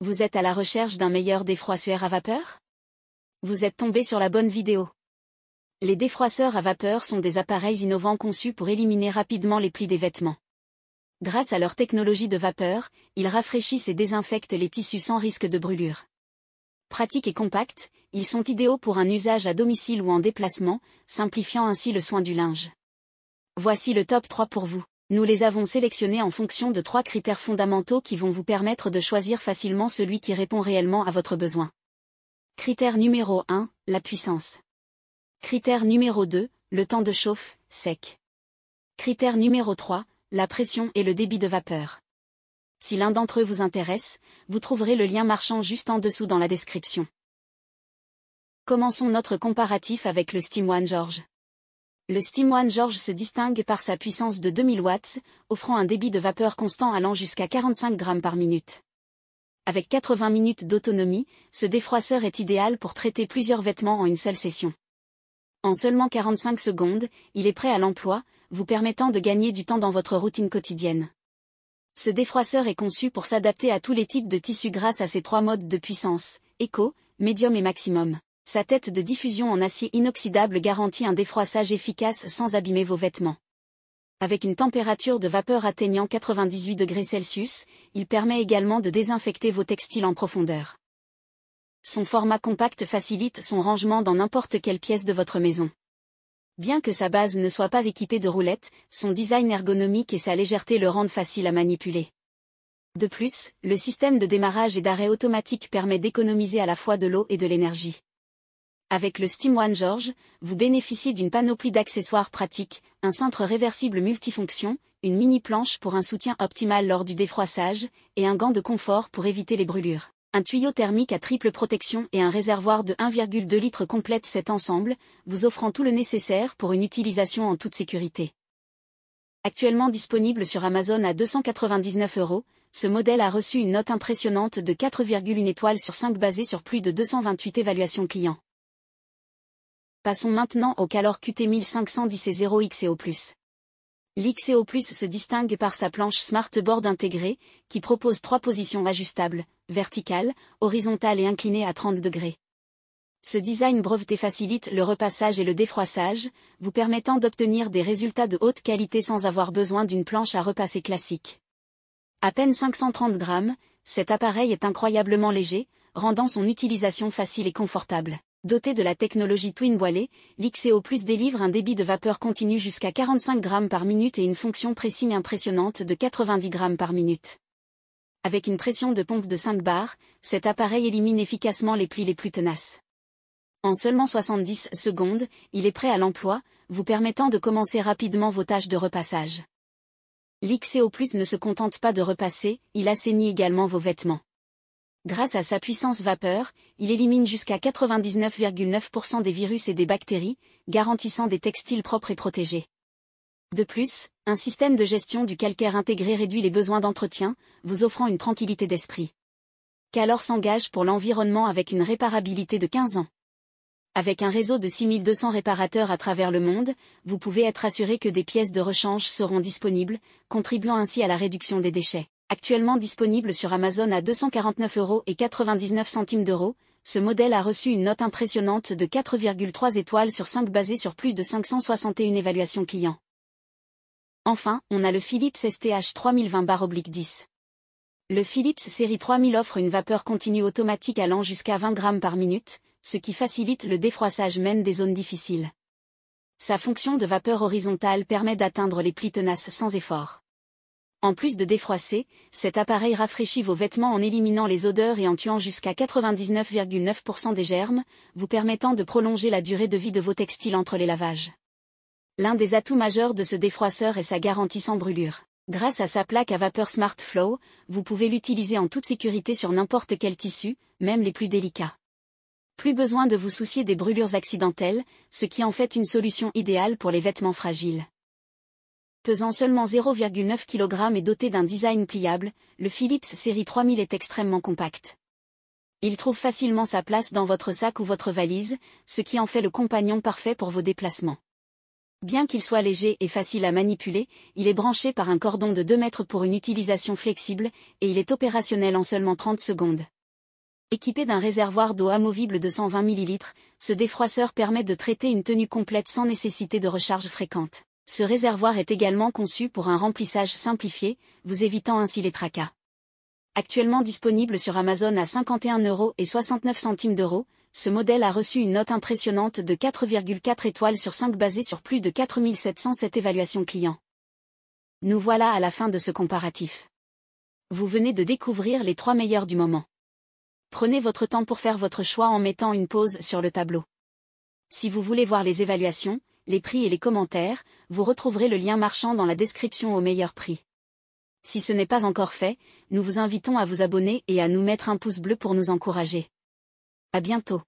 Vous êtes à la recherche d'un meilleur défroisseur à vapeur? Vous êtes tombé sur la bonne vidéo. Les défroisseurs à vapeur sont des appareils innovants conçus pour éliminer rapidement les plis des vêtements. Grâce à leur technologie de vapeur, ils rafraîchissent et désinfectent les tissus sans risque de brûlure. Pratiques et compacts, ils sont idéaux pour un usage à domicile ou en déplacement, simplifiant ainsi le soin du linge. Voici le top 3 pour vous. Nous les avons sélectionnés en fonction de 3 critères fondamentaux qui vont vous permettre de choisir facilement celui qui répond réellement à votre besoin. Critère numéro 1, la puissance. Critère numéro 2, le temps de chauffe, sec. Critère numéro 3, la pression et le débit de vapeur. Si l'un d'entre eux vous intéresse, vous trouverez le lien marchand juste en dessous dans la description. Commençons notre comparatif avec le SteamOne George. Le SteamOne George se distingue par sa puissance de 2000 watts, offrant un débit de vapeur constant allant jusqu'à 45 grammes par minute. Avec 80 minutes d'autonomie, ce défroisseur est idéal pour traiter plusieurs vêtements en une seule session. En seulement 45 secondes, il est prêt à l'emploi, vous permettant de gagner du temps dans votre routine quotidienne. Ce défroisseur est conçu pour s'adapter à tous les types de tissus grâce à ses 3 modes de puissance, Eco, Medium et Maximum. Sa tête de diffusion en acier inoxydable garantit un défroissage efficace sans abîmer vos vêtements. Avec une température de vapeur atteignant 98 degrés Celsius, il permet également de désinfecter vos textiles en profondeur. Son format compact facilite son rangement dans n'importe quelle pièce de votre maison. Bien que sa base ne soit pas équipée de roulettes, son design ergonomique et sa légèreté le rendent facile à manipuler. De plus, le système de démarrage et d'arrêt automatique permet d'économiser à la fois de l'eau et de l'énergie. Avec le SteamOne George, vous bénéficiez d'une panoplie d'accessoires pratiques, un cintre réversible multifonction, une mini-planche pour un soutien optimal lors du défroissage, et un gant de confort pour éviter les brûlures. Un tuyau thermique à triple protection et un réservoir de 1,2 litres complètent cet ensemble, vous offrant tout le nécessaire pour une utilisation en toute sécurité. Actuellement disponible sur Amazon à 299 €, ce modèle a reçu une note impressionnante de 4,1 étoiles sur 5 basée sur plus de 228 évaluations clients. Passons maintenant au Calor QT1510 XEO+. L'XEO+, se distingue par sa planche Smartboard intégrée, qui propose 3 positions ajustables, verticale, horizontale et inclinée à 30 degrés. Ce design breveté facilite le repassage et le défroissage, vous permettant d'obtenir des résultats de haute qualité sans avoir besoin d'une planche à repasser classique. À peine 530 grammes, cet appareil est incroyablement léger, rendant son utilisation facile et confortable. Doté de la technologie Twin Boiler, l'XEO+ délivre un débit de vapeur continu jusqu'à 45 grammes par minute et une fonction pressing impressionnante de 90 grammes par minute. Avec une pression de pompe de 5 bars, cet appareil élimine efficacement les plis les plus tenaces. En seulement 70 secondes, il est prêt à l'emploi, vous permettant de commencer rapidement vos tâches de repassage. L'XEO+ ne se contente pas de repasser, il assainit également vos vêtements. Grâce à sa puissance vapeur, il élimine jusqu'à 99,9% des virus et des bactéries, garantissant des textiles propres et protégés. De plus, un système de gestion du calcaire intégré réduit les besoins d'entretien, vous offrant une tranquillité d'esprit. Calor s'engage pour l'environnement avec une réparabilité de 15 ans. Avec un réseau de 6200 réparateurs à travers le monde, vous pouvez être assuré que des pièces de rechange seront disponibles, contribuant ainsi à la réduction des déchets. Actuellement disponible sur Amazon à 249,99 €, ce modèle a reçu une note impressionnante de 4,3 étoiles sur 5 basée sur plus de 561 évaluations clients. Enfin, on a le Philips STH 3020/10. Le Philips série 3000 offre une vapeur continue automatique allant jusqu'à 20 grammes par minute, ce qui facilite le défroissage même des zones difficiles. Sa fonction de vapeur horizontale permet d'atteindre les plis tenaces sans effort. En plus de défroisser, cet appareil rafraîchit vos vêtements en éliminant les odeurs et en tuant jusqu'à 99,9% des germes, vous permettant de prolonger la durée de vie de vos textiles entre les lavages. L'un des atouts majeurs de ce défroisseur est sa garantie sans brûlure. Grâce à sa plaque à vapeur Smart Flow, vous pouvez l'utiliser en toute sécurité sur n'importe quel tissu, même les plus délicats. Plus besoin de vous soucier des brûlures accidentelles, ce qui en fait une solution idéale pour les vêtements fragiles. Pesant seulement 0,9 kg et doté d'un design pliable, le Philips série 3000 est extrêmement compact. Il trouve facilement sa place dans votre sac ou votre valise, ce qui en fait le compagnon parfait pour vos déplacements. Bien qu'il soit léger et facile à manipuler, il est branché par un cordon de 2 mètres pour une utilisation flexible, et il est opérationnel en seulement 30 secondes. Équipé d'un réservoir d'eau amovible de 120 ml, ce défroisseur permet de traiter une tenue complète sans nécessité de recharge fréquente. Ce réservoir est également conçu pour un remplissage simplifié, vous évitant ainsi les tracas. Actuellement disponible sur Amazon à 51,69 €, ce modèle a reçu une note impressionnante de 4,4 étoiles sur 5 basée sur plus de 4707 évaluations clients. Nous voilà à la fin de ce comparatif. Vous venez de découvrir les 3 meilleurs du moment. Prenez votre temps pour faire votre choix en mettant une pause sur le tableau. Si vous voulez voir les évaluations, les prix et les commentaires, vous retrouverez le lien marchand dans la description au meilleur prix. Si ce n'est pas encore fait, nous vous invitons à vous abonner et à nous mettre un pouce bleu pour nous encourager. À bientôt.